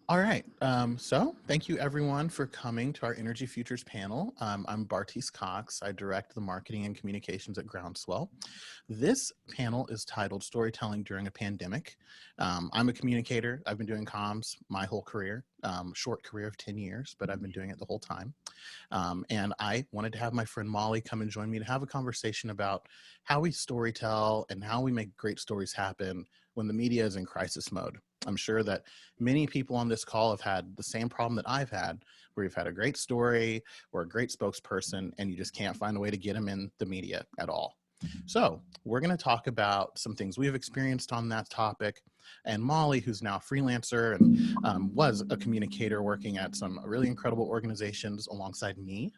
All right. So thank you everyone for coming to our Energy Futures panel. I'm Bartees Cox. I direct the marketing and communications at Groundswell. This panel is titled Storytelling During a Pandemic. I'm a communicator. I've been doing comms my whole career, short career of 10 years, but I've been doing it the whole time. And I wanted to have my friend Molly come and join me to have a conversation about how we storytell and how we make great stories happen when the media is in crisis mode. I'm sure that many people on this call have had the same problem that I've had, where you've had a great story or a great spokesperson and you just can't find a way to get them in the media at all. So we're going to talk about some things we've experienced on that topic. And Molly, who's now a freelancer and was a communicator working at some really incredible organizations alongside me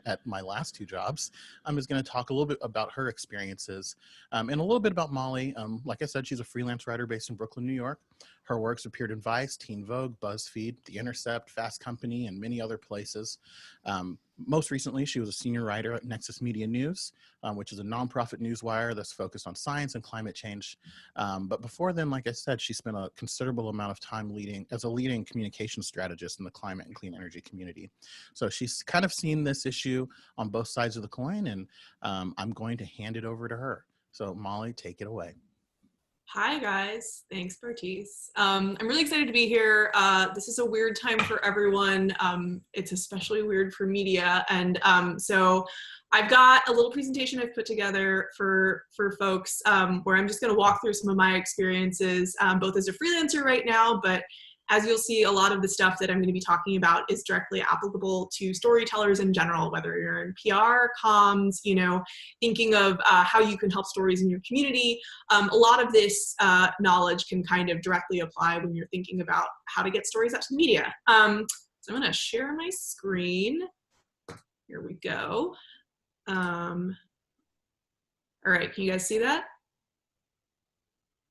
at my last two jobs, is going to talk a little bit about her experiences and a little bit about Molly. Like I said, she's a freelance writer based in Brooklyn, New York. Her works appeared in Vice, Teen Vogue, Buzzfeed, The Intercept, Fast Company, and many other places. Most recently, she was a senior writer at Nexus Media News, which is a nonprofit newswire that's focused on science and climate change. But before then, like I said, she spent a considerable amount of time as a leading communication strategist in the climate and clean energy community. So she's kind of seen this issue on both sides of the coin, and I'm going to hand it over to her. So Molly, take it away. Hi guys, thanks Bartees. I'm really excited to be here. This is a weird time for everyone. It's especially weird for media. And so I've got a little presentation I've put together for folks where I'm just gonna walk through some of my experiences, both as a freelancer right now, but as you'll see, a lot of the stuff that I'm going to be talking about is directly applicable to storytellers in general, whether you're in PR, comms, thinking of how you can help stories in your community. A lot of this knowledge can kind of directly apply when you're thinking about how to get stories out to the media. So I'm going to share my screen. Here we go. All right, can you guys see that?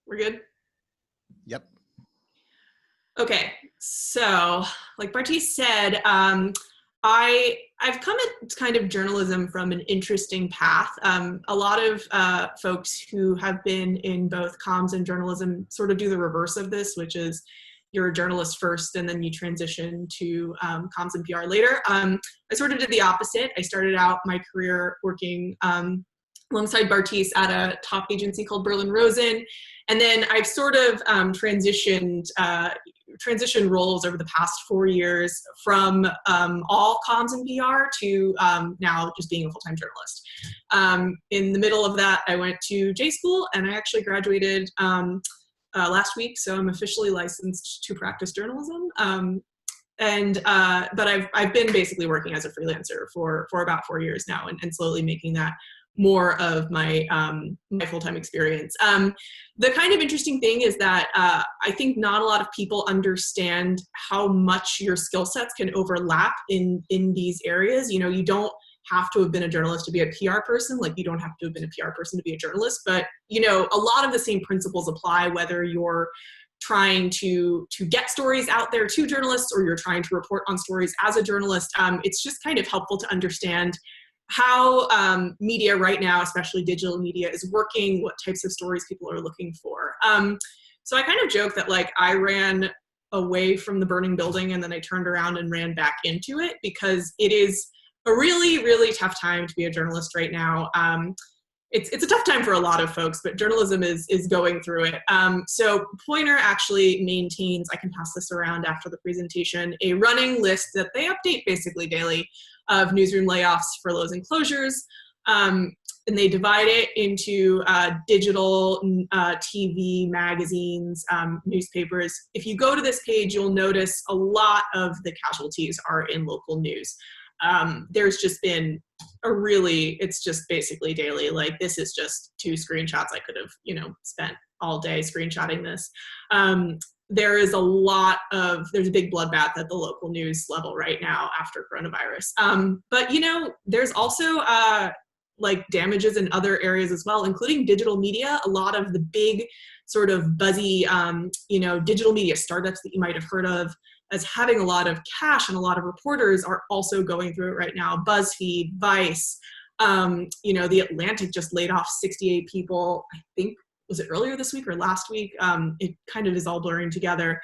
We're good? Yep. Okay, so like Bartees said, I've come at kind of journalism from an interesting path. A lot of folks who have been in both comms and journalism sort of do the reverse of this, which is you're a journalist first and then you transition to comms and PR later. I sort of did the opposite. I started out my career working alongside Bartees at a top agency called Berlin Rosen. And then I've sort of transitioned roles over the past 4 years from all comms and PR to now just being a full-time journalist. In the middle of that, I went to J school and I actually graduated last week. So I'm officially licensed to practice journalism. But I've been basically working as a freelancer for about 4 years now and slowly making that more of my my full-time experience. The kind of interesting thing is that I think not a lot of people understand how much your skill sets can overlap in these areas. You don't have to have been a journalist to be a PR person, like you don't have to have been a PR person to be a journalist, but a lot of the same principles apply whether you're trying to get stories out there to journalists or you're trying to report on stories as a journalist. It's just kind of helpful to understand how media right now, especially digital media, is working, what types of stories people are looking for. So I kind of joke that like I ran away from the burning building and then I turned around and ran back into it because it is a really, really tough time to be a journalist right now. It's a tough time for a lot of folks, but journalism is going through it. So Poynter actually maintains, I can pass this around after the presentation, a running list that they update basically daily of newsroom layoffs, furloughs, and closures. And they divide it into digital, TV, magazines, newspapers. If you go to this page, you'll notice a lot of the casualties are in local news. There's just been it's just basically daily. Like this is just 2 screenshots. I could have, spent all day screenshotting this. There's a big bloodbath at the local news level right now after coronavirus. But there's also like damages in other areas as well, including digital media. A lot of the big sort of buzzy, digital media startups that you might have heard of as having a lot of cash and a lot of reporters are also going through it right now. BuzzFeed, Vice, The Atlantic just laid off 68 people, I think, was it earlier this week or last week? It kind of is all blurring together.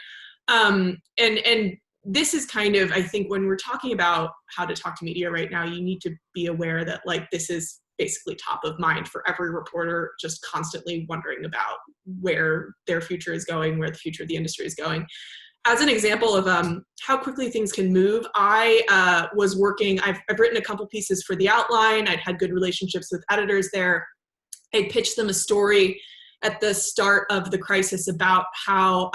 And this is kind of, I think, when we're talking about how to talk to media right now, you need to be aware that like this is basically top of mind for every reporter, just constantly wondering about where their future is going, where the future of the industry is going. As an example of how quickly things can move, I was working, I've written a couple pieces for The Outline. I'd had good relationships with editors there. I pitched them a story at the start of the crisis about how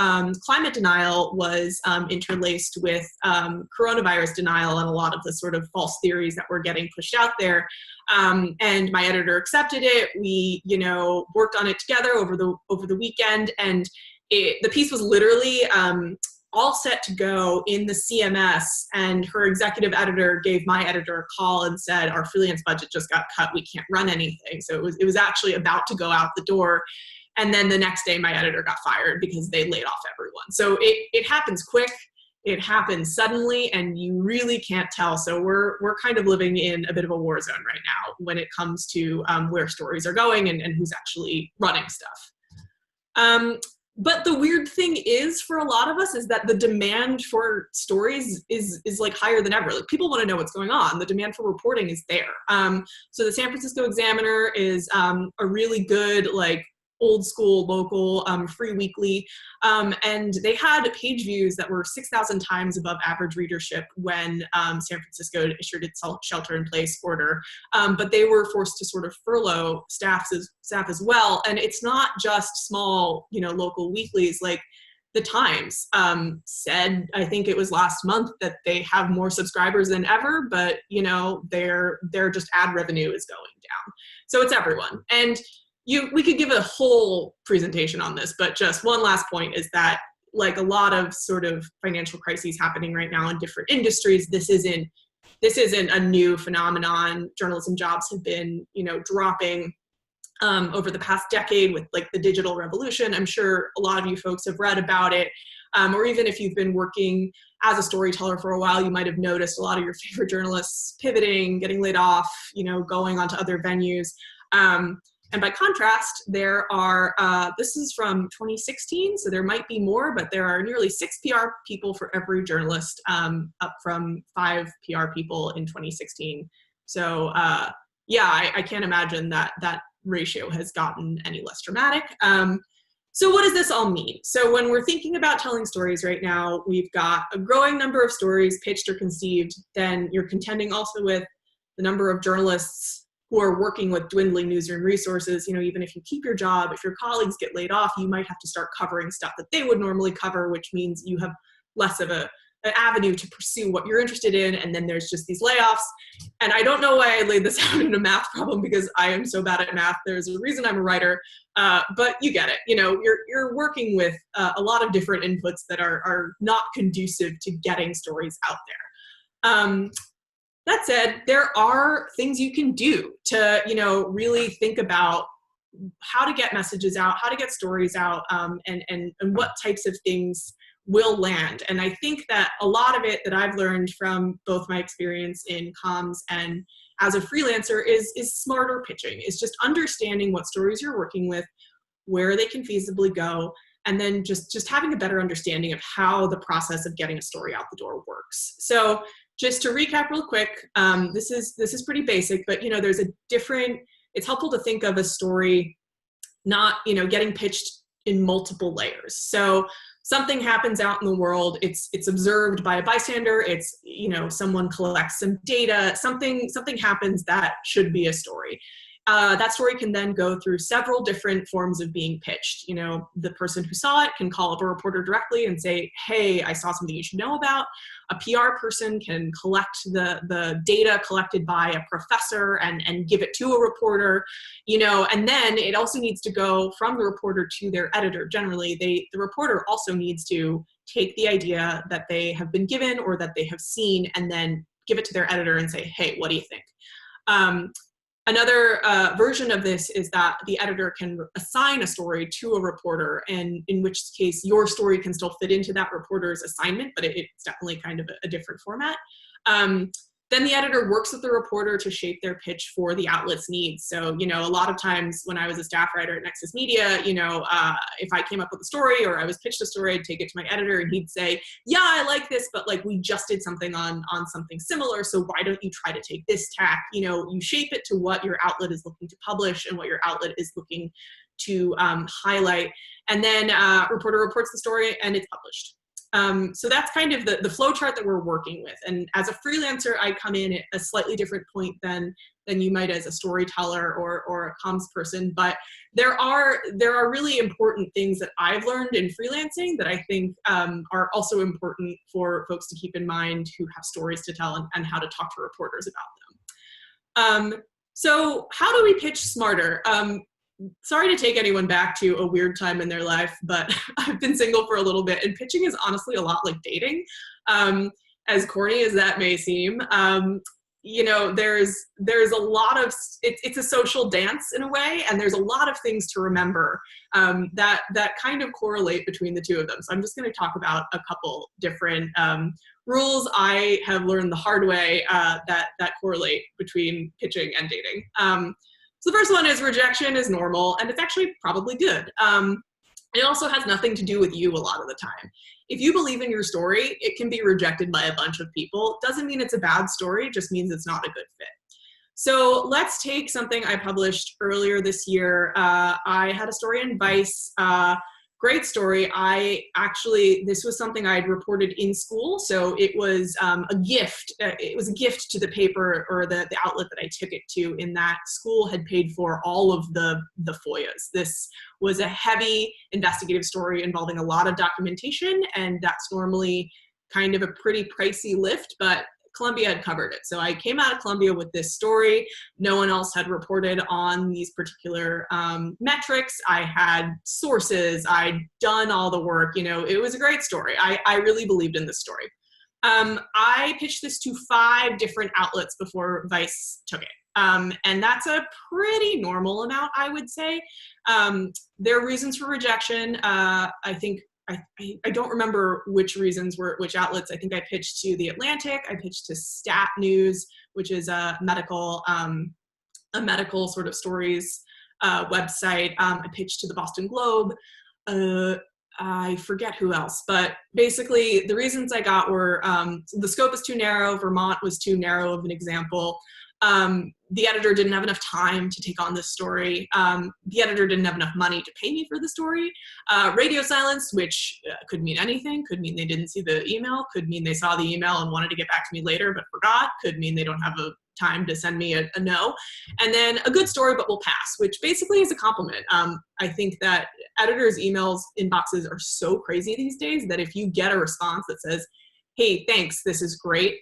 climate denial was interlaced with coronavirus denial and a lot of the sort of false theories that were getting pushed out there. And my editor accepted it. We, worked on it together over the weekend, and the piece was literally all set to go in the CMS, and her executive editor gave my editor a call and said, our freelance budget just got cut, we can't run anything. So it was actually about to go out the door. And then the next day my editor got fired because they laid off everyone. So it happens quick, it happens suddenly, and you really can't tell. So we're kind of living in a bit of a war zone right now when it comes to where stories are going and who's actually running stuff. But the weird thing is, for a lot of us, is that the demand for stories is like higher than ever. Like, people want to know what's going on. The demand for reporting is there. So the San Francisco Examiner is a really good, like, old school, local, free weekly. And they had page views that were 6,000 times above average readership when San Francisco issued its shelter-in-place order. But they were forced to sort of furlough staff as well. And it's not just small, local weeklies. Like, the Times said, I think it was last month, that they have more subscribers than ever, but their just ad revenue is going down. So it's everyone. And we could give a whole presentation on this, but just one last point is that, like a lot of sort of financial crises happening right now in different industries, this isn't a new phenomenon. Journalism jobs have been, dropping over the past decade with like the digital revolution. I'm sure a lot of you folks have read about it, or even if you've been working as a storyteller for a while, you might have noticed a lot of your favorite journalists pivoting, getting laid off, going onto other venues. And by contrast, there are, this is from 2016, so there might be more, but there are nearly 6 PR people for every journalist, up from 5 PR people in 2016. So I can't imagine that ratio has gotten any less dramatic. So what does this all mean? So when we're thinking about telling stories right now, we've got a growing number of stories pitched or conceived. Then you're contending also with the number of journalists who are working with dwindling newsroom resources. Even if you keep your job, if your colleagues get laid off, you might have to start covering stuff that they would normally cover, which means you have less of an avenue to pursue what you're interested in. And then there's just these layoffs. And I don't know why I laid this out in a math problem, because I am so bad at math. There's a reason I'm a writer, but you get it. You're working with a lot of different inputs that are not conducive to getting stories out there. That said, there are things you can do to, really think about how to get messages out, how to get stories out, and what types of things will land. And I think that a lot of it that I've learned from both my experience in comms and as a freelancer is smarter pitching. Is just understanding what stories you're working with, where they can feasibly go, and then just having a better understanding of how the process of getting a story out the door works. So just to recap real quick, this is pretty basic, but there's it's helpful to think of a story not, getting pitched in multiple layers. So something happens out in the world, it's observed by a bystander, it's, someone collects some data, something happens that should be a story. That story can then go through several different forms of being pitched. The person who saw it can call up a reporter directly and say, hey, I saw something you should know about. A PR person can collect the data collected by a professor and give it to a reporter, and then it also needs to go from the reporter to their editor. Generally, the reporter also needs to take the idea that they have been given or that they have seen and then give it to their editor and say, hey, what do you think? Another version of this is that the editor can assign a story to a reporter, and in which case your story can still fit into that reporter's assignment, but it's definitely kind of a different format. Then the editor works with the reporter to shape their pitch for the outlet's needs. So, you know, a lot of times when I was a staff writer at Nexus Media, you know, if I came up with a story or I was pitched a story, I'd take it to my editor and he'd say, yeah, I like this, but like we just did something on something similar. So why don't you try to take this tack? You know, you shape it to what your outlet is looking to publish and what your outlet is looking to highlight. And then reporter reports the story and it's published. So that's kind of the flow chart that we're working with. And as a freelancer, I come in at a slightly different point than you might as a storyteller or a comms person. But there are really important things that I've learned in freelancing that I think are also important for folks to keep in mind who have stories to tell and how to talk to reporters about them. So how do we pitch smarter? Sorry to take anyone back to a weird time in their life, but I've been single for a little bit, and pitching is honestly a lot like dating. As corny as that may seem, you know, there's a lot of, it's a social dance in a way, and there's a lot of things to remember that kind of correlate between the two of them. So I'm just going to talk about a couple different rules I have learned the hard way that correlate between pitching and dating. So the first one is rejection is normal, and it's actually probably good. It also has nothing to do with you a lot of the time. If you believe in your story, it can be rejected by a bunch of people. Doesn't mean it's a bad story, it just means it's not a good fit. So let's take something I published earlier this year. I had a story in Vice. Great story. This was something I had reported in school, so it was a gift. It was a gift to the paper or the outlet that I took it to, in that school had paid for all of the FOIAs. This was a heavy investigative story involving a lot of documentation, and that's normally kind of a pretty pricey lift, but Columbia had covered it. So I came out of Columbia with this story. No one else had reported on these particular metrics. I had sources. I'd done all the work. You know, it was a great story. I really believed in this story. I pitched this to 5 different outlets before Vice took it. And that's a pretty normal amount, I would say. There are reasons for rejection. I think I don't remember which reasons were which outlets. I think I pitched to The Atlantic. I pitched to Stat News, which is a medical sort of stories website. I pitched to the Boston Globe. I forget who else, but basically the reasons I got were the scope is too narrow. Vermont was too narrow of an example. The editor didn't have enough time to take on this story. The editor didn't have enough money to pay me for the story. Radio silence, which could mean anything, could mean they didn't see the email, could mean they saw the email and wanted to get back to me later but forgot, could mean they don't have a time to send me a no. And then a good story but will pass, which basically is a compliment. I think that editors' emails inboxes are so crazy these days that if you get a response that says, hey, thanks, this is great,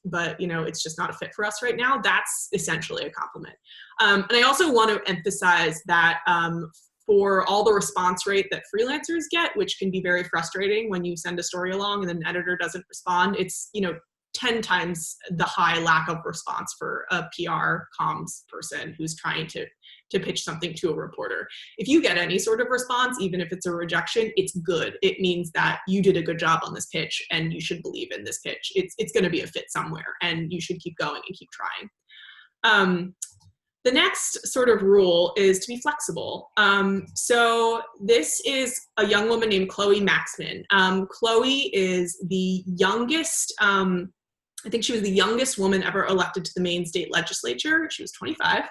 but you know, it's just not a fit for us right now, that's essentially a compliment. And I also want to emphasize that for all the response rate that freelancers get, which can be very frustrating when you send a story along and then an editor doesn't respond, it's, you know, 10 times the high lack of response for a PR comms person who's trying to pitch something to a reporter. If you get any sort of response, even if it's a rejection, it's good. It means that you did a good job on this pitch and you should believe in this pitch. It's going to be a fit somewhere and you should keep going and keep trying. The next sort of rule is to be flexible. So this is a young woman named Chloe Maxman. Chloe is the youngest, I think she was the youngest woman ever elected to the Maine state legislature. She was 25,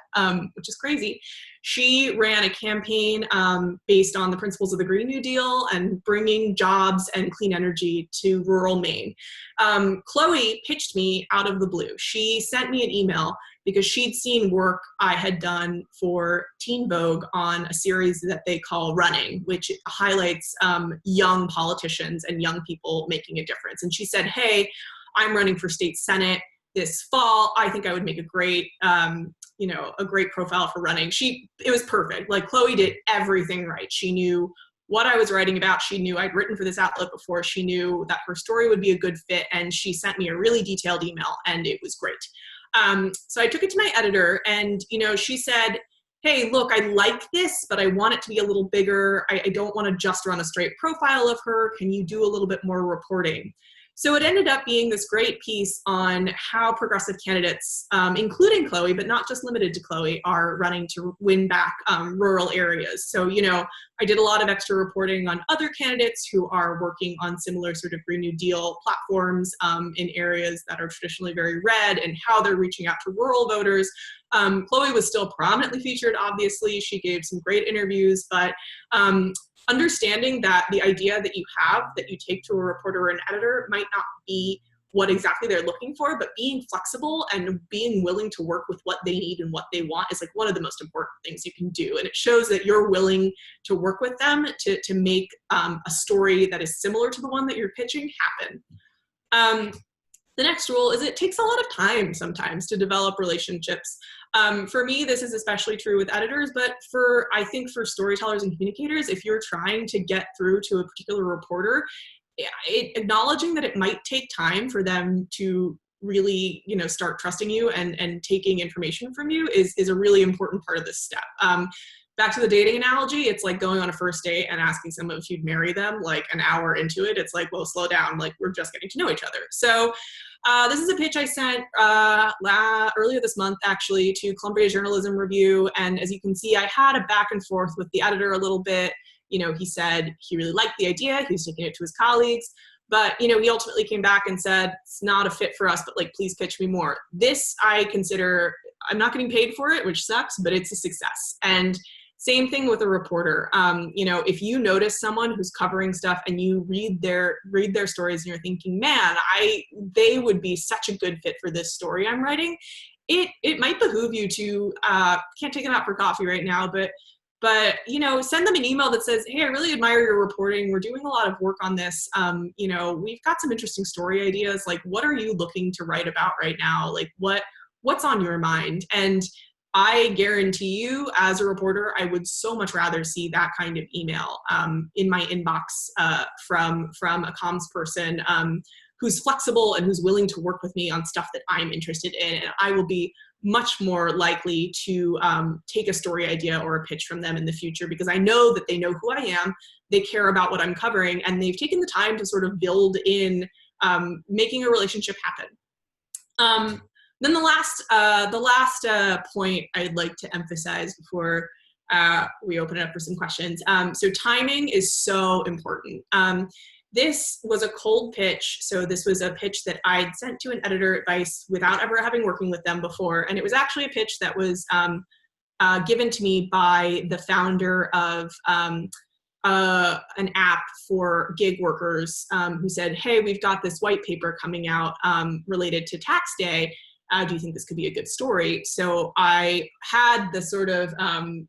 which is crazy. She ran a campaign based on the principles of the Green New Deal and bringing jobs and clean energy to rural Maine. Chloe pitched me out of the blue. She sent me an email because she'd seen work I had done for Teen Vogue on a series that they call Running, which highlights young politicians and young people making a difference. And she said, hey, I'm running for state senate this fall. I think I would make a great, a great profile for running. It was perfect. Like Chloe did everything right. She knew what I was writing about. She knew I'd written for this outlet before. She knew that her story would be a good fit. And she sent me a really detailed email and it was great. So I took it to my editor and, she said, hey, look, I like this, but I want it to be a little bigger. I don't want to just run a straight profile of her. Can you do a little bit more reporting? So it ended up being this great piece on how progressive candidates, including Chloe, but not just limited to Chloe, are running to win back rural areas. So, you know, I did a lot of extra reporting on other candidates who are working on similar sort of Green New Deal platforms in areas that are traditionally very red, and how they're reaching out to rural voters. Chloe was still prominently featured, obviously. She gave some great interviews, but understanding that the idea that you have, that you take to a reporter or an editor, might not be what exactly they're looking for, but being flexible and being willing to work with what they need and what they want is like one of the most important things you can do. And it shows that you're willing to work with them to make a story that is similar to the one that you're pitching happen. The next rule is it takes a lot of time sometimes to develop relationships. For me, this is especially true with editors, but I think for storytellers and communicators, if you're trying to get through to a particular reporter, acknowledging that it might take time for them to really, you know, start trusting you and taking information from you is a really important part of this step. Back to the dating analogy, it's like going on a first date and asking someone if you'd marry them like an hour into it. It's like, well, slow down, like we're just getting to know each other. So this is a pitch I sent earlier this month, actually, to Columbia Journalism Review. And as you can see, I had a back and forth with the editor a little bit. You know, he said he really liked the idea. He was taking it to his colleagues. But, you know, he ultimately came back and said, it's not a fit for us, but like, please pitch me more. This I consider, I'm not getting paid for it, which sucks, but it's a success. And same thing with a reporter. You know, if you notice someone who's covering stuff and you read their stories and you're thinking, man, they would be such a good fit for this story I'm writing, it might behoove you to, can't take them out for coffee right now, but you know, send them an email that says, hey, I really admire your reporting. We're doing a lot of work on this. You know, we've got some interesting story ideas. Like, what are you looking to write about right now? Like, what's on your mind? And I guarantee you, as a reporter, I would so much rather see that kind of email in my inbox from a comms person who's flexible and who's willing to work with me on stuff that I'm interested in. And I will be much more likely to take a story idea or a pitch from them in the future, because I know that they know who I am, they care about what I'm covering, and they've taken the time to sort of build in making a relationship happen. Then the last point I'd like to emphasize before we open it up for some questions. So timing is so important. This was a cold pitch. So this was a pitch that I'd sent to an editor advice without ever having working with them before. And it was actually a pitch that was given to me by the founder of an app for gig workers who said, hey, we've got this white paper coming out related to tax day. Do you think this could be a good story? So I had the sort of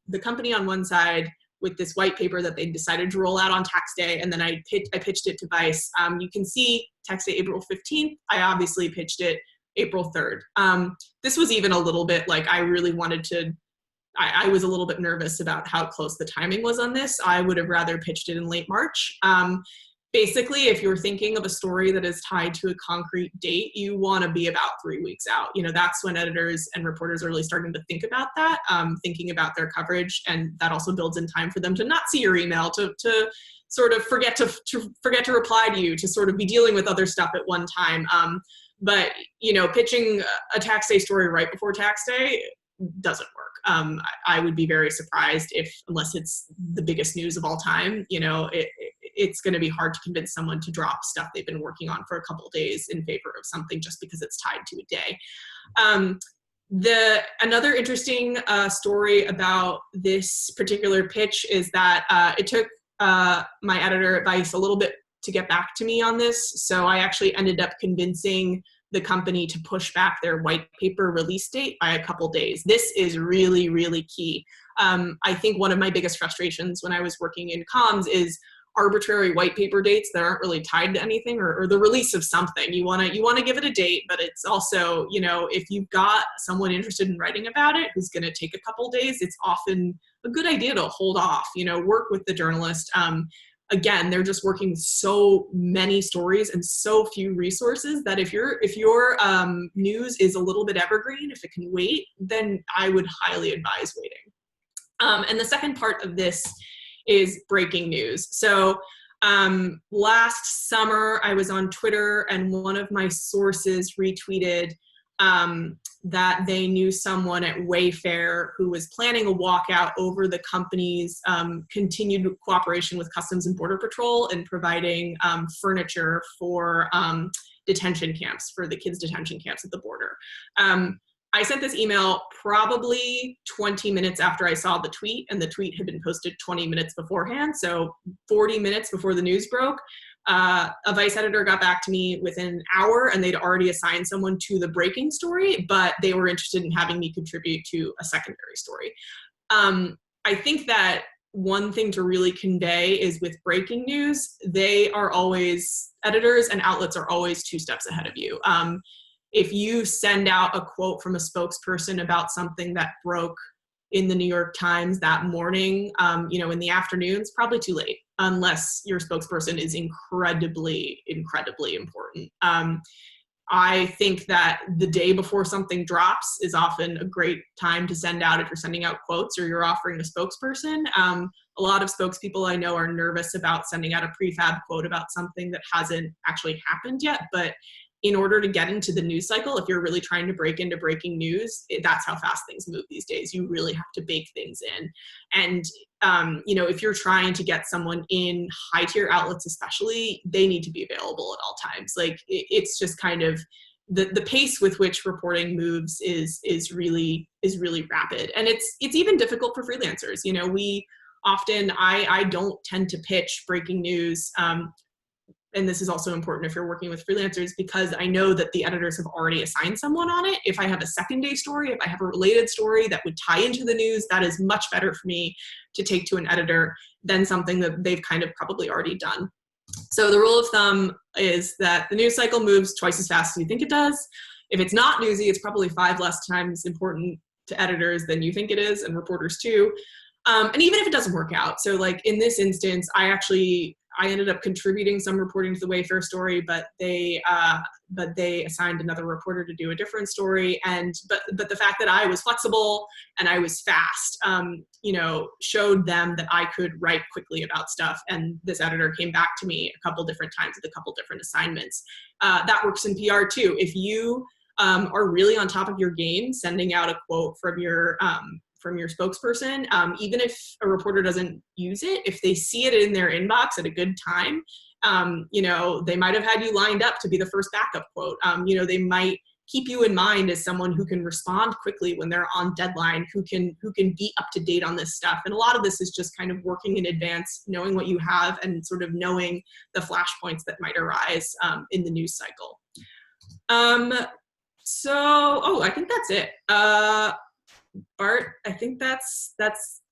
the company on one side with this white paper that they decided to roll out on tax day, and then I pitched it to Vice. You can see tax day April 15th. I obviously pitched it April 3rd. This was even a little bit like I really wanted to, I was a little bit nervous about how close the timing was on this. I would have rather pitched it in late March. Basically, if you're thinking of a story that is tied to a concrete date, you want to be about 3 weeks out. You know, that's when editors and reporters are really starting to think about that, thinking about their coverage, and that also builds in time for them to not see your email, to sort of forget to reply to you, to sort of be dealing with other stuff at one time. But you know, pitching a tax day story right before tax day doesn't work. I would be very surprised unless it's the biggest news of all time, you know, it's going to be hard to convince someone to drop stuff they've been working on for a couple of days in favor of something just because it's tied to a day. Another interesting story about this particular pitch is that it took my editor at Vice a little bit to get back to me on this. So I actually ended up convincing the company to push back their white paper release date by a couple days. This is really, really key. I think one of my biggest frustrations when I was working in comms is arbitrary white paper dates that aren't really tied to anything, or the release of something. You want to give it a date, but it's also, you know, if you've got someone interested in writing about it who's going to take a couple days, it's often a good idea to hold off, you know, work with the journalist. Again, they're just working so many stories and so few resources that if your news is a little bit evergreen, if it can wait, then I would highly advise waiting. And the second part of this is breaking news. So Last summer, I was on Twitter and one of my sources retweeted that they knew someone at Wayfair who was planning a walkout over the company's continued cooperation with Customs and Border Patrol in providing furniture for detention camps, for the kids' detention camps at the border. I sent this email probably 20 minutes after I saw the tweet, and the tweet had been posted 20 minutes beforehand, so 40 minutes before the news broke. A Vice editor got back to me within an hour, and they'd already assigned someone to the breaking story, but they were interested in having me contribute to a secondary story. I think that one thing to really convey is with breaking news, they are always, editors and outlets are always 2 steps ahead of you. If you send out a quote from a spokesperson about something that broke in the New York Times that morning, in the afternoon, it's probably too late, unless your spokesperson is incredibly, incredibly important. I think that the day before something drops is often a great time to send out, if you're sending out quotes or you're offering a spokesperson. A lot of spokespeople I know are nervous about sending out a prefab quote about something that hasn't actually happened yet, but in order to get into the news cycle, if you're really trying to break into breaking news, that's how fast things move these days. You really have to bake things in. And, if you're trying to get someone in high tier outlets, especially, they need to be available at all times. Like it's just kind of the pace with which reporting moves is really rapid. And it's even difficult for freelancers. We often, I don't tend to pitch breaking news, and this is also important if you're working with freelancers, because I know that the editors have already assigned someone on it. If I have a second day story, if I have a related story that would tie into the news, that is much better for me to take to an editor than something that they've kind of probably already done. So the rule of thumb is that the news cycle moves twice as fast as you think it does. If it's not newsy, it's probably 5 less times important to editors than you think it is, and reporters too. And even if it doesn't work out, so like in this instance, I ended up contributing some reporting to the Wayfair story, but they assigned another reporter to do a different story. But the fact that I was flexible and I was fast, showed them that I could write quickly about stuff. And this editor came back to me a couple different times with a couple different assignments. That works in PR too. If you are really on top of your game, sending out a quote from your spokesperson, even if a reporter doesn't use it, if they see it in their inbox at a good time, they might have had you lined up to be the first backup quote. They might keep you in mind as someone who can respond quickly when they're on deadline, who can be up to date on this stuff. And a lot of this is just kind of working in advance, knowing what you have and sort of knowing the flashpoints that might arise in the news cycle. I think that's it. Bart, I think that's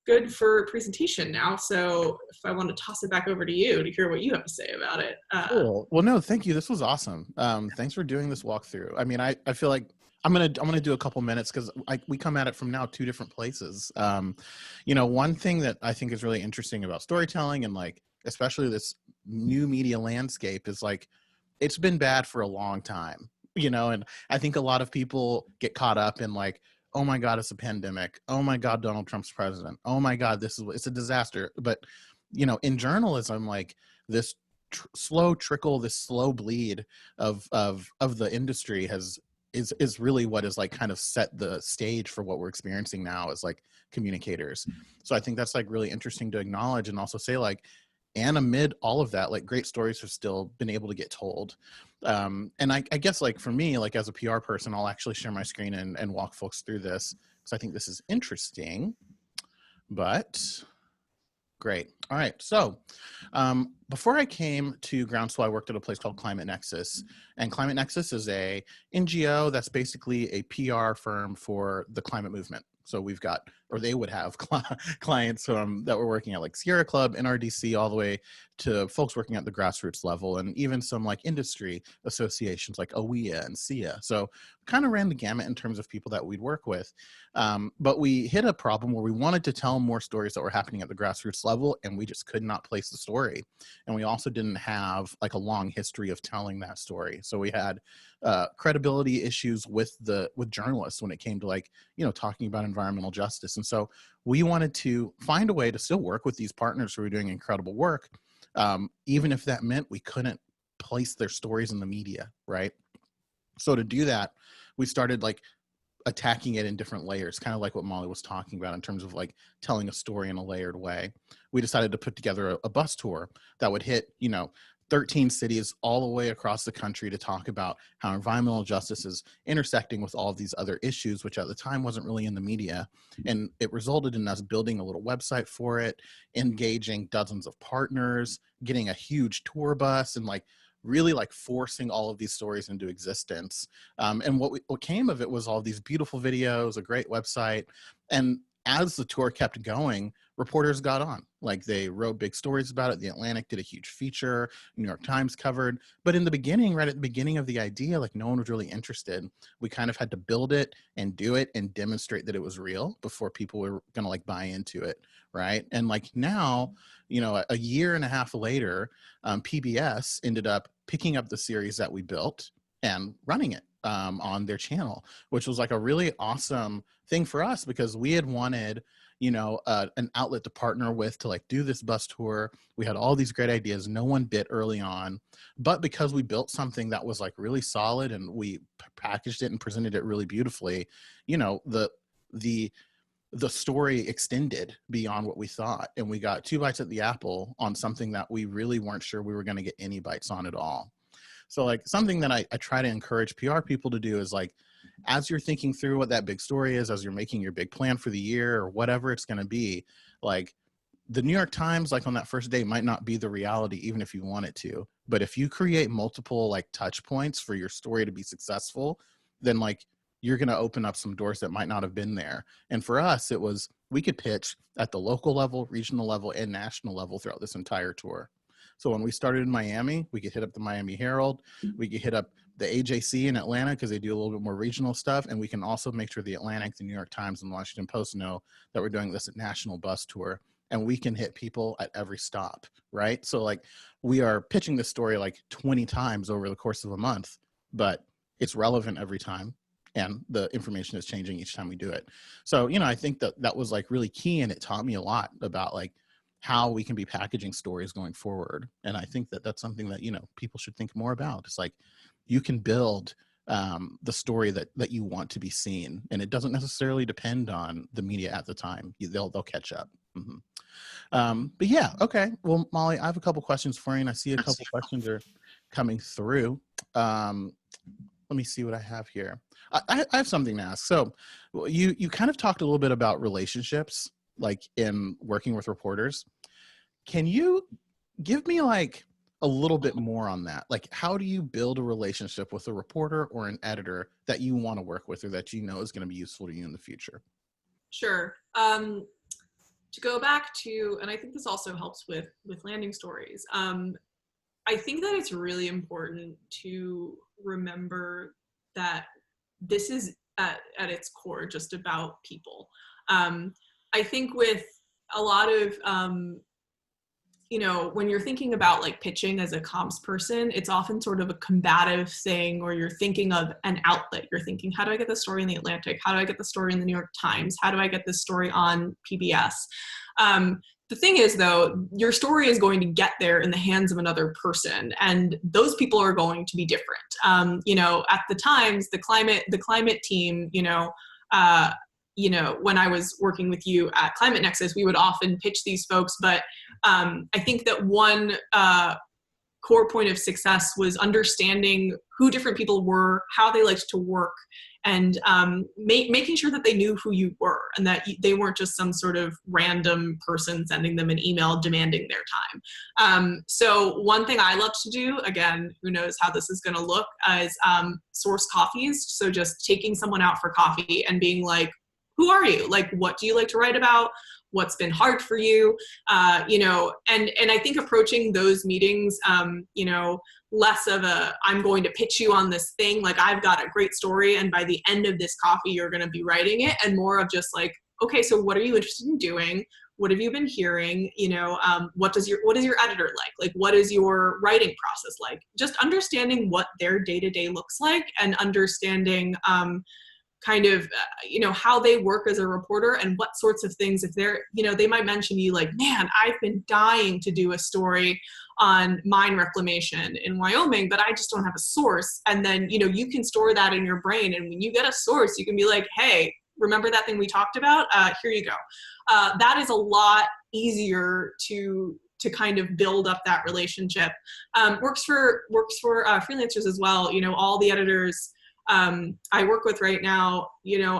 good for presentation now. So if I want to toss it back over to you to hear what you have to say about it. Cool. Well, no, thank you. This was awesome. Thanks for doing this walkthrough. I mean, I feel like I'm gonna do a couple minutes because we come at it from now 2 different places. One thing that I think is really interesting about storytelling and like especially this new media landscape is like it's been bad for a long time. And I think a lot of people get caught up in like, oh my God, it's a pandemic. Oh my God, Donald Trump's president. Oh my God, it's a disaster. But, in journalism, like this slow trickle, this slow bleed of the industry is really what is like kind of set the stage for what we're experiencing now as like communicators. So I think that's like really interesting to acknowledge and also say like, and amid all of that, like great stories have still been able to get told. And I guess like for me, like as a PR person, I'll actually share my screen and walk folks through this because I think this is interesting, but great. All right. So before I came to Groundswell, I worked at a place called Climate Nexus, and Climate Nexus is a NGO that's basically a PR firm for the climate movement. So we've got, or they would have clients that were working at like Sierra Club, NRDC, all the way to folks working at the grassroots level, and even some like industry associations like OEA and SIA. So kind of ran the gamut in terms of people that we'd work with. But we hit a problem where we wanted to tell more stories that were happening at the grassroots level, and we just could not place the story. And we also didn't have like a long history of telling that story. So we had credibility issues with journalists when it came to like, talking about environmental justice. And so we wanted to find a way to still work with these partners who are doing incredible work, even if that meant we couldn't place their stories in the media, right? So to do that, we started like attacking it in different layers, kind of like what Molly was talking about in terms of like telling a story in a layered way. We decided to put together a bus tour that would hit, 13 cities all the way across the country to talk about how environmental justice is intersecting with all of these other issues, which at the time wasn't really in the media. And it resulted in us building a little website for it, engaging dozens of partners, getting a huge tour bus, and like really like forcing all of these stories into existence. And what came of it was all these beautiful videos, a great website. And as the tour kept going, reporters got on. Like they wrote big stories about it. The Atlantic did a huge feature, New York Times covered. But in the beginning, right at the beginning of the idea, like no one was really interested. We kind of had to build it and do it and demonstrate that it was real before people were gonna like buy into it, right? And like now, a year and a half later, PBS ended up picking up the series that we built and running it on their channel, which was like a really awesome thing for us because we had wanted, an outlet to partner with to like do this bus tour. We had all these great ideas. No one bit early on, but because we built something that was like really solid and we packaged it and presented it really beautifully, the story extended beyond what we thought. And we got 2 bites at the apple on something that we really weren't sure we were going to get any bites on at all. So like something that I try to encourage PR people to do is like, as you're thinking through what that big story is, as you're making your big plan for the year or whatever it's going to be, like the New York Times, like on that first day might not be the reality, even if you want it to. But if you create multiple like touch points for your story to be successful, then like you're going to open up some doors that might not have been there. And for us, it was, we could pitch at the local level, regional level, and national level throughout this entire tour. So when we started in Miami, we could hit up the Miami Herald, we could hit up the AJC in Atlanta because they do a little bit more regional stuff. And we can also make sure the Atlantic, the New York Times, and the Washington Post know that we're doing this national bus tour. And we can hit people at every stop, right? So like we are pitching this story like 20 times over the course of a month, but it's relevant every time. And the information is changing each time we do it. So, I think that was like really key, and it taught me a lot about like how we can be packaging stories going forward. And I think that that's something that, people should think more about. It's like you can build the story that you want to be seen, and it doesn't necessarily depend on the media at the time. They'll catch up. But yeah, okay. Well, Molly, I have a couple questions for you, and I see a couple questions are coming through. Let me see what I have here. I have something to ask. So you kind of talked a little bit about relationships, like in working with reporters. Can you give me like a little bit more on that? Like, how do you build a relationship with a reporter or an editor that you want to work with or that is going to be useful to you in the future? Sure. To go back to, and I think this also helps with landing stories. I think that it's really important to remember that this is at its core just about people. I think with a lot of, when you're thinking about like pitching as a comms person, it's often sort of a combative thing, or you're thinking of an outlet. You're thinking, how do I get the story in the Atlantic? How do I get the story in the New York Times? How do I get this story on PBS? The thing is, though, your story is going to get there in the hands of another person, and those people are going to be different. At the Times, the climate team, when I was working with you at Climate Nexus, we would often pitch these folks, but I think that one core point of success was understanding who different people were, how they liked to work, and making sure that they knew who you were and that they weren't just some sort of random person sending them an email demanding their time. So one thing I love to do, again, who knows how this is going to look, is source coffees. So just taking someone out for coffee and being like, who are you? Like, what do you like to write about? What's been hard for you? And I think approaching those meetings, less of a, I'm going to pitch you on this thing, like I've got a great story and by the end of this coffee, you're going to be writing it, and more of just like, okay, so what are you interested in doing? What have you been hearing? What is your editor like? Like, what is your writing process like? Just understanding what their day-to-day looks like, and understanding, kind of, how they work as a reporter and what sorts of things, if they're, they might mention you like, man, I've been dying to do a story on mine reclamation in Wyoming, but I just don't have a source. And then, you can store that in your brain. And when you get a source, you can be like, hey, remember that thing we talked about? Here you go. That is a lot easier to kind of build up that relationship. Works for freelancers as well. All the editors I work with right now,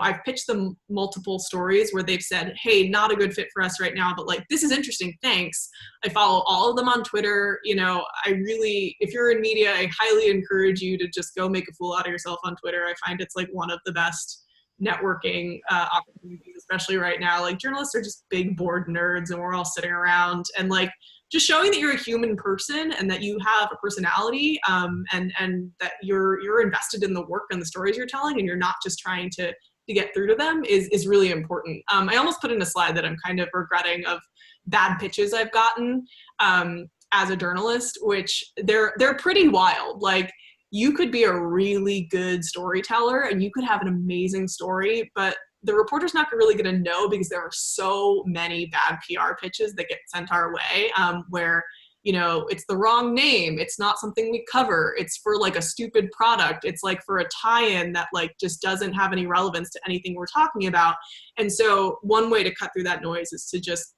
I've pitched them multiple stories where they've said, hey, not a good fit for us right now, but like, this is interesting, thanks. I follow all of them on Twitter. If you're in media, I highly encourage you to just go make a fool out of yourself on Twitter. I find it's like one of the best networking opportunities, especially right now. Like, journalists are just big bored nerds, and we're all sitting around, and like, just showing that you're a human person and that you have a personality, and that you're invested in the work and the stories you're telling, and you're not just trying to get through to them is really important. I almost put in a slide that I'm kind of regretting of bad pitches I've gotten as a journalist, which they're pretty wild. Like, you could be a really good storyteller and you could have an amazing story, but the reporter's not really going to know because there are so many bad PR pitches that get sent our way, where, it's the wrong name. It's not something we cover. It's for like a stupid product. It's like for a tie-in that like just doesn't have any relevance to anything we're talking about. And so one way to cut through that noise is to just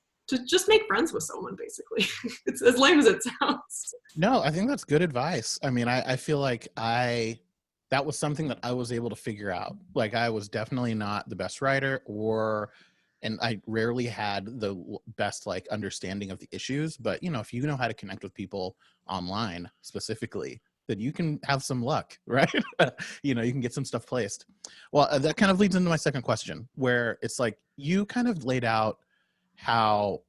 make friends with someone, basically. It's as lame as it sounds. No, I think that's good advice. I mean, I feel like that was something that I was able to figure out. Like, I was definitely not the best writer, and I rarely had the best like understanding of the issues. But, if you know how to connect with people online specifically, then you can have some luck, right? You can get some stuff placed. Well, that kind of leads into my second question, where it's like, you kind of laid out how,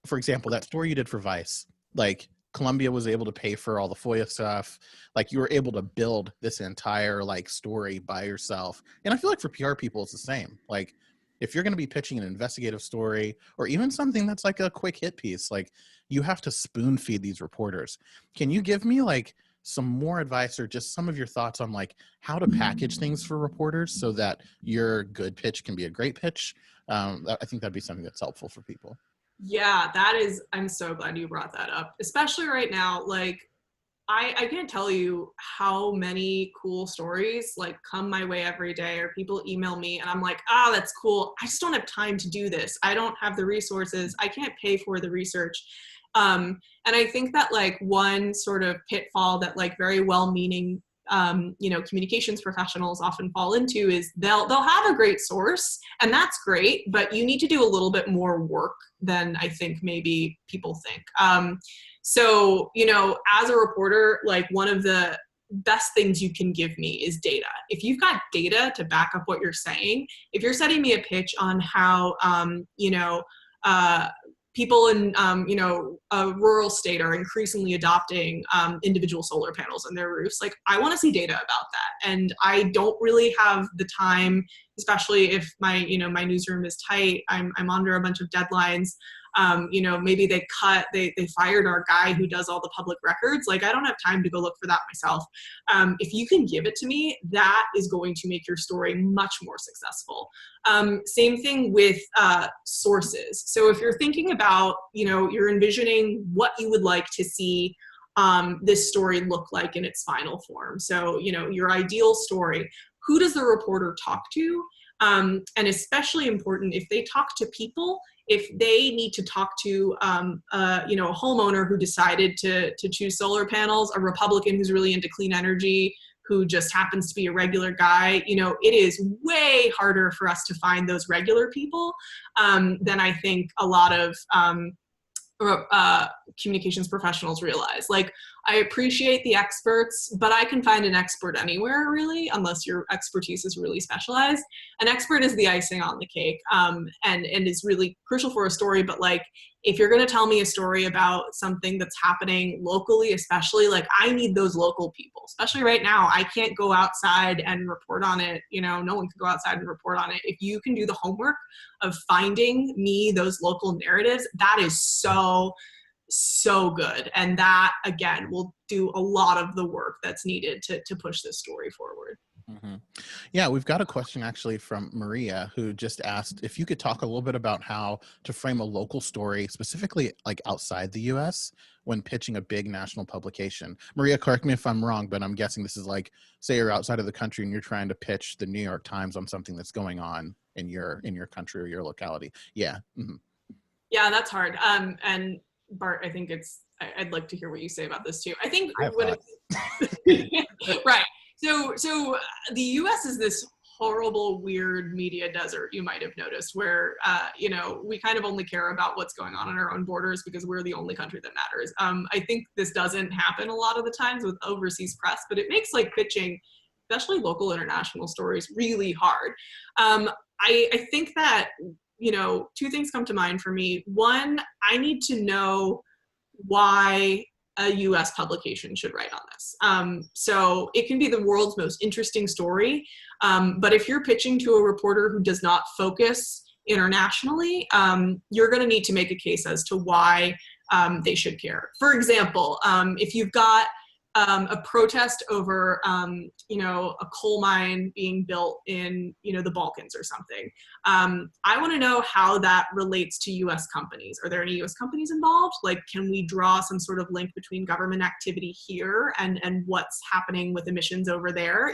for example, that story you did for Vice, like, Columbia was able to pay for all the FOIA stuff. Like, you were able to build this entire like story by yourself. And I feel like for PR people, it's the same. Like, if you're going to be pitching an investigative story or even something that's like a quick hit piece, like, you have to spoon feed these reporters. Can you give me like some more advice or just some of your thoughts on like how to package things for reporters so that your good pitch can be a great pitch? I think that'd be something that's helpful for people. Yeah, I'm so glad you brought that up, especially right now. Like, I can't tell you how many cool stories like come my way every day, or people email me and I'm like, that's cool. I just don't have time to do this. I don't have the resources. I can't pay for the research. And I think that like one sort of pitfall that like very well-meaning communications professionals often fall into is they'll have a great source, and that's great, but you need to do a little bit more work than I think maybe people think. So, as a reporter, like, one of the best things you can give me is data. If you've got data to back up what you're saying, if you're setting me a pitch on how, people in, a rural state are increasingly adopting individual solar panels on their roofs, like, I want to see data about that. And I don't really have the time, especially if my newsroom is tight. I'm under a bunch of deadlines. Maybe they fired our guy who does all the public records. Like, I don't have time to go look for that myself. If you can give it to me, that is going to make your story much more successful. Same thing with sources. So if you're thinking about, you're envisioning what you would like to see this story look like in its final form. So, your ideal story, who does the reporter talk to? And especially important, if they talk to people, if they need to talk to a homeowner who decided to choose solar panels, a Republican who's really into clean energy, who just happens to be a regular guy, it is way harder for us to find those regular people than I think a lot of communications professionals realize. Like, I appreciate the experts, but I can find an expert anywhere, really, unless your expertise is really specialized. An expert is the icing on the cake, and is really crucial for a story. But like, if you're going to tell me a story about something that's happening locally, especially, like, I need those local people, especially right now. I can't go outside and report on it. No one can go outside and report on it. If you can do the homework of finding me those local narratives, that is so good. And that, again, will do a lot of the work that's needed to push this story forward. Mhm. Yeah, we've got a question actually from Maria, who just asked if you could talk a little bit about how to frame a local story, specifically like outside the US, when pitching a big national publication. Maria, correct me if I'm wrong, but I'm guessing this is like, say you're outside of the country and you're trying to pitch the New York Times on something that's going on in your country or your locality. Yeah. Mhm. Yeah, that's hard. And Bart, I think I'd like to hear what you say about this too. I think I have when thoughts. right. So the U.S. is this horrible, weird media desert. You might have noticed, where we kind of only care about what's going on in our own borders because we're the only country that matters. I think this doesn't happen a lot of the times with overseas press, but it makes like pitching, especially local international stories, really hard. I think that two things come to mind for me. One, I need to know why a US publication should write on this. So it can be the world's most interesting story, but if you're pitching to a reporter who does not focus internationally, you're going to need to make a case as to why they should care. For example, if you've got a protest over, a coal mine being built in, the Balkans or something. I want to know how that relates to U.S. companies. Are there any U.S. companies involved? Like, can we draw some sort of link between government activity here and what's happening with emissions over there?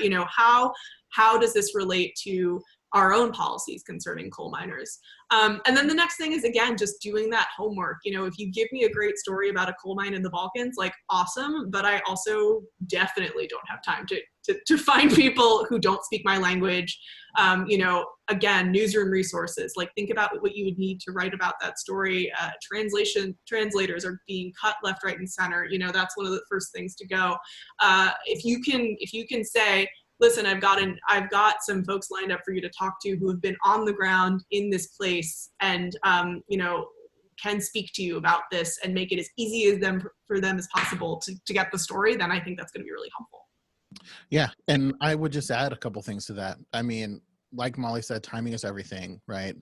How does this relate to our own policies concerning coal miners? And then the next thing is, again, just doing that homework. If you give me a great story about a coal mine in the Balkans, like, awesome, but I also definitely don't have time to find people who don't speak my language. Again, newsroom resources, like, think about what you would need to write about that story. Translators are being cut left, right, and center. That's one of the first things to go. If you can say, listen, I've got some folks lined up for you to talk to who have been on the ground in this place and, can speak to you about this and make it as easy for them as possible to get the story, then I think that's going to be really helpful. Yeah, and I would just add a couple things to that. I mean, like Molly said, timing is everything, right?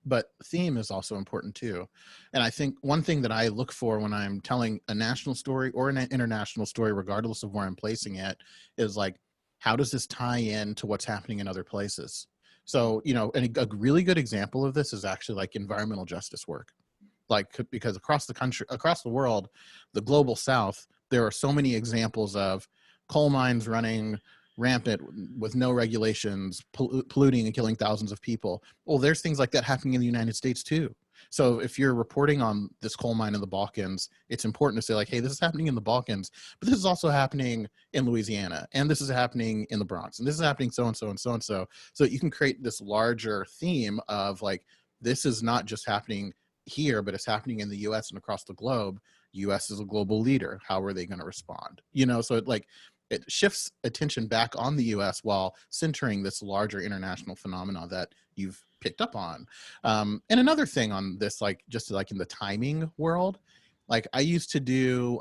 But theme is also important too. And I think one thing that I look for when I'm telling a national story or an international story, regardless of where I'm placing it, is like, how does this tie in to what's happening in other places? So, and a really good example of this is actually like environmental justice work. Like, because across the country, across the world, the global South, there are so many examples of coal mines running rampant with no regulations, polluting and killing thousands of people. Well, there's things like that happening in the United States too. So if you're reporting on this coal mine in the Balkans, it's important to say like, hey, this is happening in the Balkans, but this is also happening in Louisiana, and this is happening in the Bronx, and this is happening so-and-so and so-and-so. So you can create this larger theme of like, this is not just happening here, but it's happening in the US and across the globe. US is a global leader. How are they going to respond? So it shifts attention back on the US while centering this larger international phenomena that you've picked up on. And another thing on this, like just like in the timing world, like I used to do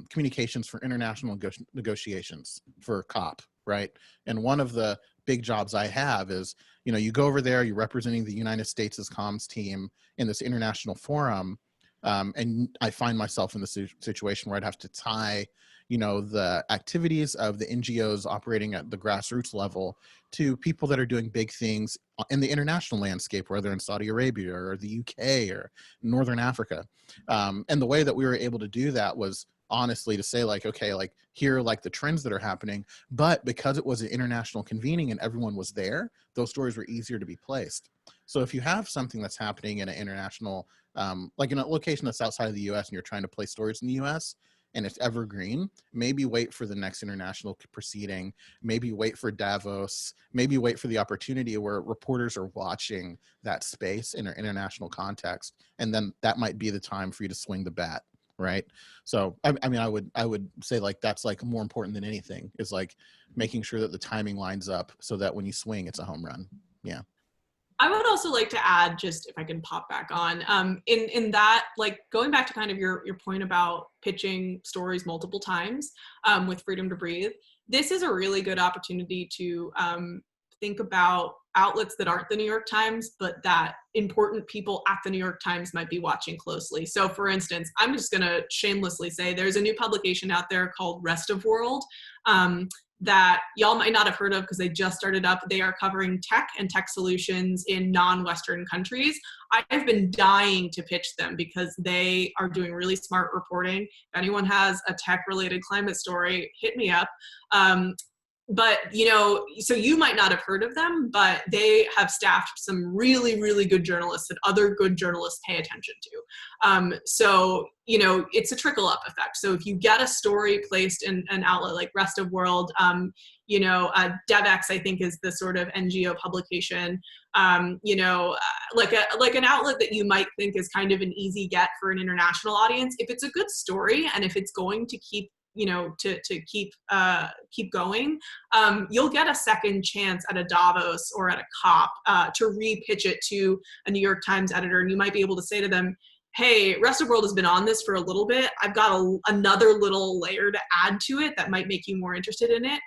communications for international negotiations for COP, right? And one of the big jobs I have is, you go over there, you're representing the United States' comms team in this international forum. And I find myself in the situation where I'd have to tie, the activities of the NGOs operating at the grassroots level to people that are doing big things in the international landscape, whether in Saudi Arabia or the UK or Northern Africa. And the way that we were able to do that was honestly to say like, okay, like here are like the trends that are happening, but because it was an international convening and everyone was there, those stories were easier to be placed. So if you have something that's happening in an international, like in a location that's outside of the US and you're trying to place stories in the US and it's evergreen, maybe wait for the next international proceeding, maybe wait for Davos, maybe wait for the opportunity where reporters are watching that space in an international context. And then that might be the time for you to swing the bat. Right. So, I mean, I would say like, that's like more important than anything is like making sure that the timing lines up so that when you swing, it's a home run. Yeah. I would also like to add, just if I can pop back on, in that, like going back to kind of your point about pitching stories multiple times with freedom to breathe, this is a really good opportunity to think about outlets that aren't the New York Times, but that important people at the New York Times might be watching closely. So for instance, I'm just going to shamelessly say there's a new publication out there called Rest of World. that y'all might not have heard of because they just started up. They are covering tech and tech solutions in non-Western countries. I've been dying to pitch them because they are doing really smart reporting. If anyone has a tech-related climate story, hit me up. But, so you might not have heard of them, but they have staffed some really, really good journalists that other good journalists pay attention to. So, it's a trickle up effect. So if you get a story placed in an outlet like Rest of World, DevX, I think, is the sort of NGO publication, like an outlet that you might think is kind of an easy get for an international audience. If it's a good story and if it's going to keep to keep going, you'll get a second chance at a Davos or at a COP to re-pitch it to a New York Times editor, and you might be able to say to them, hey, Rest of World has been on this for a little bit. I've got another little layer to add to it that might make you more interested in it.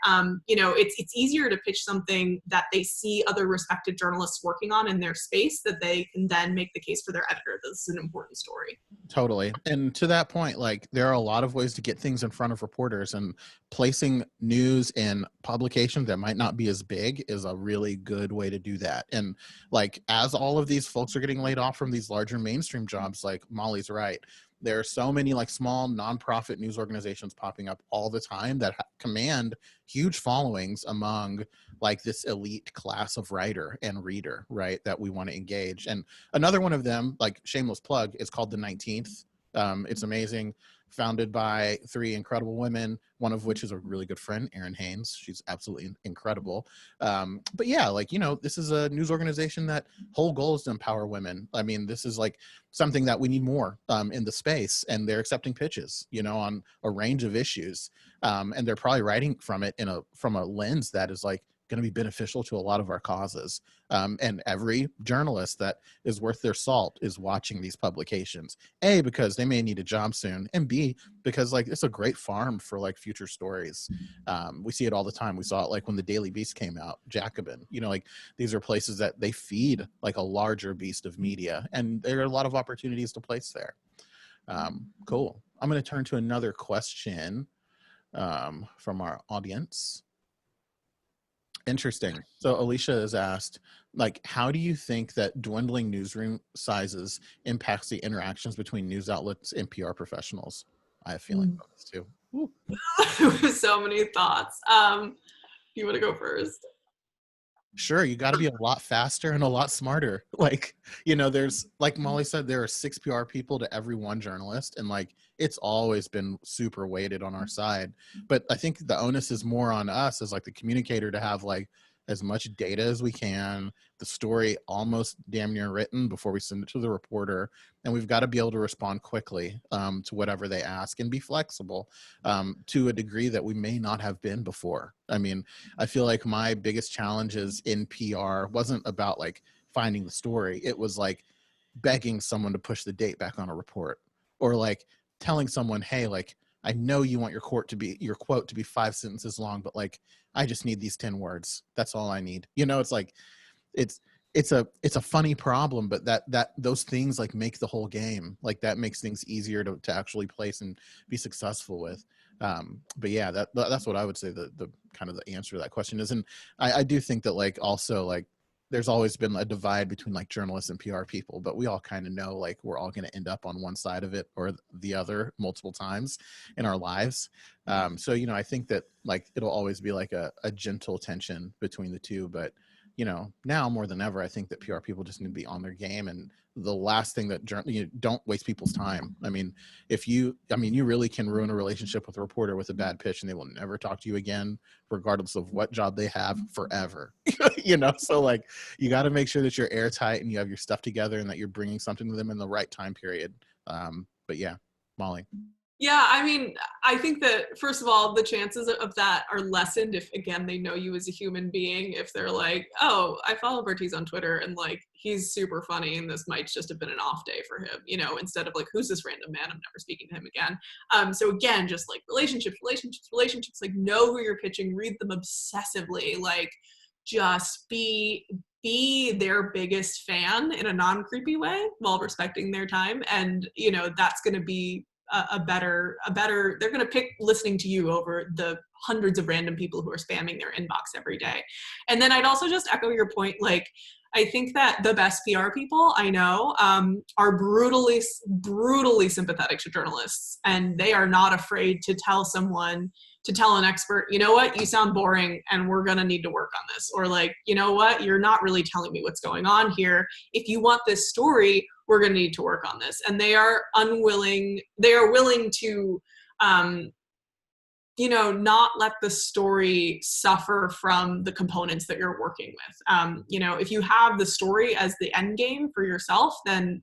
It's easier to pitch something that they see other respected journalists working on in their space that they can then make the case for their editor. This is an important story. Totally. And to that point, like, there are a lot of ways to get things in front of reporters, and placing news in publications that might not be as big is a really good way to do that. And like, as all of these folks are getting laid off from these larger mainstream jobs, like Molly's right, there are so many like small nonprofit news organizations popping up all the time that command huge followings among like this elite class of writer and reader, right, that we want to engage. And another one of them, like, shameless plug, is called The 19th. It's amazing. Founded by 3 incredible women, one of which is a really good friend, Erin Haynes. She's absolutely incredible. But yeah, like, this is a news organization that whole goal is to empower women. I mean, this is like something that we need more in the space, and they're accepting pitches, on a range of issues. And they're probably writing from it from a lens that is like going to be beneficial to a lot of our causes. And every journalist that is worth their salt is watching these publications, A, because they may need a job soon, and B, because like it's a great farm for like future stories. We see it all the time. We saw it like when the Daily Beast came out, Jacobin, like these are places that they feed like a larger beast of media, and there are a lot of opportunities to place there. Cool. I'm going to turn to another question from our audience. Interesting. So Alicia has asked, like, how do you think that dwindling newsroom sizes impacts the interactions between news outlets and PR professionals? I have a feeling about this too. So many thoughts. You want to go first? Sure. You got to be a lot faster and a lot smarter. Like, there's, like Molly said, there are 6 PR people to every 1 journalist, and like, it's always been super weighted on our side. But I think the onus is more on us as like the communicator to have like as much data as we can, the story almost damn near written before we send it to the reporter. And we've got to be able to respond quickly to whatever they ask, and be flexible to a degree that we may not have been before. I mean, I feel like my biggest challenges in PR wasn't about like finding the story. It was like begging someone to push the date back on a report, or like telling someone, hey, like, I know you want your quote to be 5 sentences long, but like, I just need these 10 words. That's all I need. It's like, it's a funny problem, but that those things like make the whole game. Like, that makes things easier to actually place and be successful with. But yeah, that's what I would say the kind of the answer to that question is. And I do think that like, also like, there's always been a divide between like journalists and PR people, but we all kind of know like we're all going to end up on one side of it or the other multiple times in our lives. So, I think that like it'll always be like a gentle tension between the two, but now more than ever, I think that PR people just need to be on their game. And the last thing that don't waste people's time. I mean, you really can ruin a relationship with a reporter with a bad pitch, and they will never talk to you again, regardless of what job they have, forever. So like, you got to make sure that you're airtight and you have your stuff together and that you're bringing something to them in the right time period. But yeah, Molly. Yeah, I mean, I think that, first of all, the chances of that are lessened if, again, they know you as a human being. If they're like, oh, I follow Bartees on Twitter, and like, he's super funny, and this might just have been an off day for him, instead of like, who's this random man? I'm never speaking to him again. So again, just like relationships, like, know who you're pitching, read them obsessively, like, just be their biggest fan in a non-creepy way while respecting their time. And, that's going to be they're going to pick listening to you over the hundreds of random people who are spamming their inbox every day. And then I'd also just echo your point. Like, I think that the best PR people I know are brutally sympathetic to journalists, and they are not afraid to tell an expert, you know what, you sound boring and we're going to need to work on this. Or like, you know what, you're not really telling me what's going on here. If you want this story, we're going to need to work on this. And they are willing to, not let the story suffer from the components that you're working with. If you have the story as the end game for yourself, then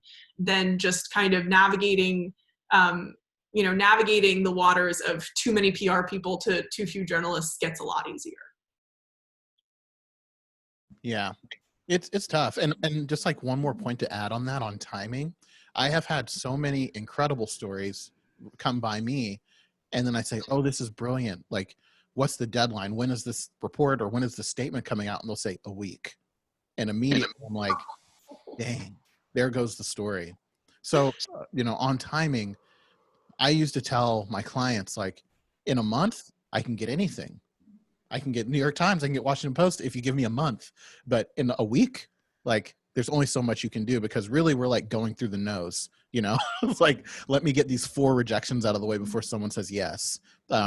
just kind of navigating the waters of too many PR people to too few journalists gets a lot easier. Yeah, it's tough. And just like one more point to add on that, on timing, I have had so many incredible stories come by me, and then I say, oh, this is brilliant. Like, what's the deadline? When is this report or when is the statement coming out? And they'll say a week. And immediately I'm like, dang, there goes the story. So, on timing, I used to tell my clients, like, in a month, I can get anything. I can get New York Times, I can get Washington Post if you give me a month. But in a week, like, there's only so much you can do, because really we're like going through the nose, It's like, let me get these 4 rejections out of the way before someone says yes.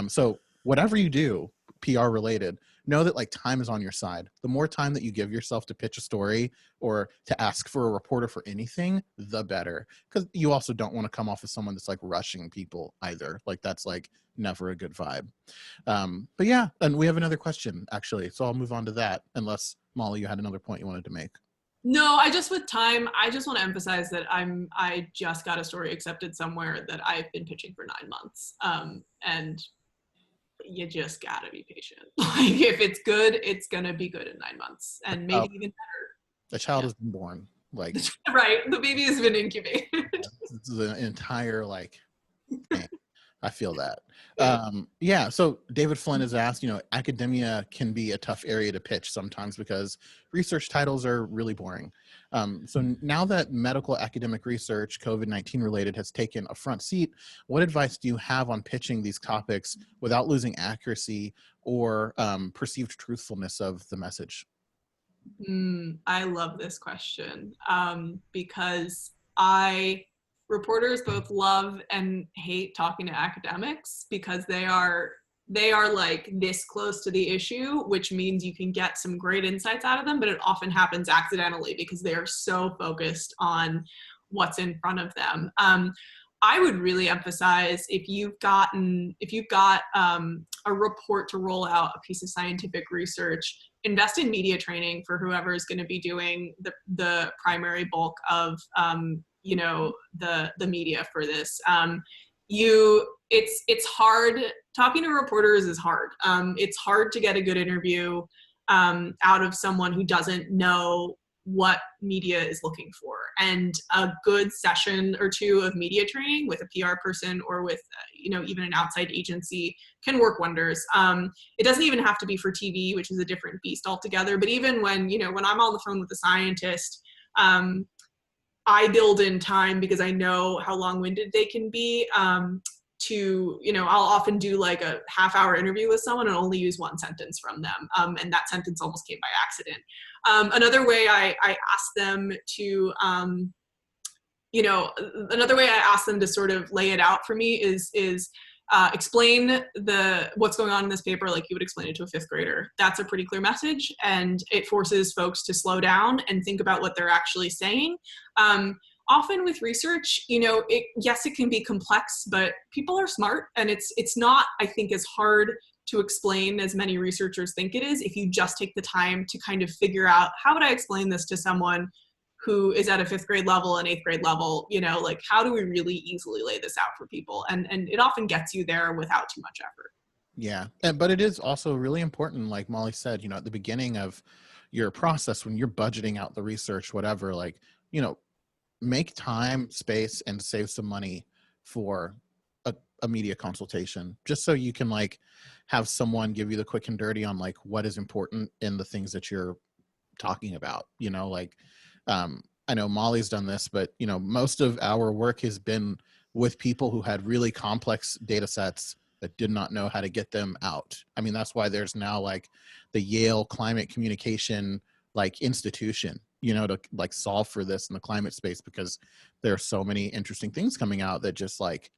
So whatever you do, PR related, know that like time is on your side. The more time that you give yourself to pitch a story or to ask for a reporter for anything, the better. Because you also don't want to come off as someone that's like rushing people either. Like, that's like never a good vibe. But yeah, and we have another question actually. So I'll move on to that, unless Molly, you had another point you wanted to make. No, I just want to emphasize that I just got a story accepted somewhere that I've been pitching for 9 months. And you just gotta be patient. Like, if it's good, it's gonna be good in 9 months, and maybe even better. The child has been born. Like, right, the baby has been incubated. This is an entire man, I feel that. So David Flynn has asked, academia can be a tough area to pitch sometimes because research titles are really boring. So now that medical academic research, COVID-19 related, has taken a front seat, what advice do you have on pitching these topics without losing accuracy or perceived truthfulness of the message? I love this question because reporters both love and hate talking to academics, because they are like this close to the issue, which means you can get some great insights out of them, but it often happens accidentally because they are so focused on what's in front of them. I would really emphasize, if you've got a report to roll out, a piece of scientific research, invest in media training for whoever is going to be doing the primary bulk of the media for this. It's hard. Talking to reporters is hard. It's hard to get a good interview out of someone who doesn't know what media is looking for. And a good session or two of media training with a PR person or with even an outside agency can work wonders. It doesn't even have to be for TV, which is a different beast altogether. But even when I'm on the phone with a scientist, I build in time, because I know how long-winded they can be. I'll often do like a half-hour interview with someone and only use one sentence from them. And that sentence almost came by accident. Another way I ask them to, sort of lay it out for me is explain what's going on in this paper like you would explain it to a 5th grader. That's a pretty clear message, and it forces folks to slow down and think about what they're actually saying. Often with research, it can be complex, but people are smart, and it's not, I think, as hard to explain as many researchers think it is if you just take the time to kind of figure out, how would I explain this to someone who is at a 5th grade level and 8th grade level, how do we really easily lay this out for people? And it often gets you there without too much effort. Yeah, but it is also really important, like Molly said, at the beginning of your process, when you're budgeting out the research, whatever, make time, space, and save some money for a media consultation, just so you can have someone give you the quick and dirty on what is important in the things that you're talking about. I know Molly's done this, but most of our work has been with people who had really complex data sets that did not know how to get them out. I mean, that's why there's now like the Yale Climate Communication like institution, you know, to like solve for this in the climate space, because there are so many interesting things coming out that just like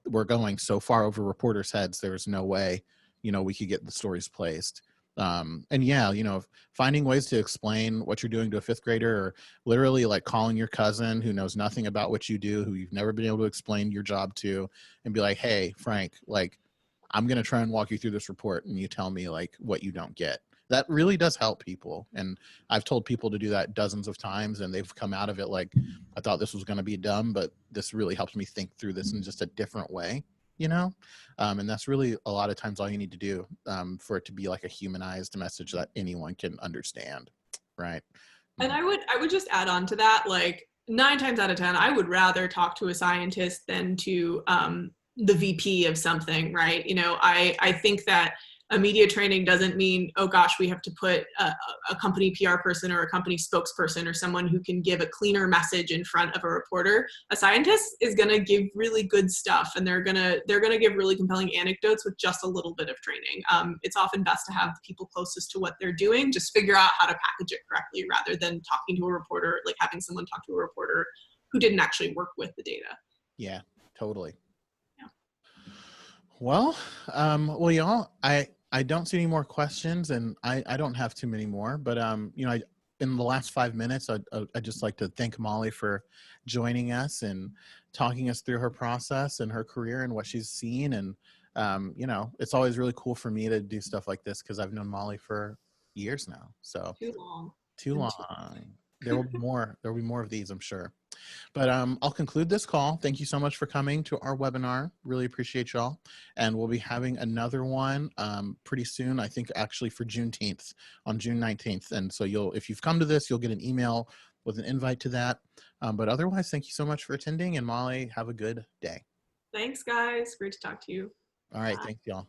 we're going so far over reporters' heads. There's no way, you know, we could get the stories placed. And yeah, you know, finding ways to explain what you're doing to a fifth grader, or literally like calling your cousin who knows nothing about what you do, who you've never been able to explain your job to, and be like, hey, Frank, like, I'm going to try and walk you through this report and you tell me like what you don't get. That really does help people. And I've told people to do that dozens of times, and they've come out of it like, I thought this was going to be dumb, but this really helps me think through this in just a different way, you know? And that's really a lot of times all you need to do for it to be like a humanized message that anyone can understand, right? And I would just add on to that, like 9 times out of 10, I would rather talk to a scientist than to the VP of something, right? You know, I think that a media training doesn't mean, oh gosh, we have to put a company PR person or a company spokesperson or someone who can give a cleaner message in front of a reporter. A scientist is going to give really good stuff, and they're going to give really compelling anecdotes with just a little bit of training. It's often best to have the people closest to what they're doing just figure out how to package it correctly, rather than talking to a reporter, like having someone talk to a reporter who didn't actually work with the data. Yeah, totally. Well, well, y'all, I don't see any more questions, and I don't have too many more, but you know, in the last 5 minutes, I'd just like to thank Molly for joining us and talking us through her process and her career and what she's seen. And you know, it's always really cool for me to do stuff like this because I've known Molly for years now. So Too long. too long. There will be more. There will be more of these, I'm sure. But I'll conclude this call. Thank you so much for coming to our webinar. Really appreciate y'all. And we'll be having another one pretty soon, I think actually for Juneteenth, on June 19th. And so if you've come to this, you'll get an email with an invite to that. But otherwise, thank you so much for attending. And Molly, have a good day. Thanks, guys. Great to talk to you. All right. Bye. Thanks, y'all.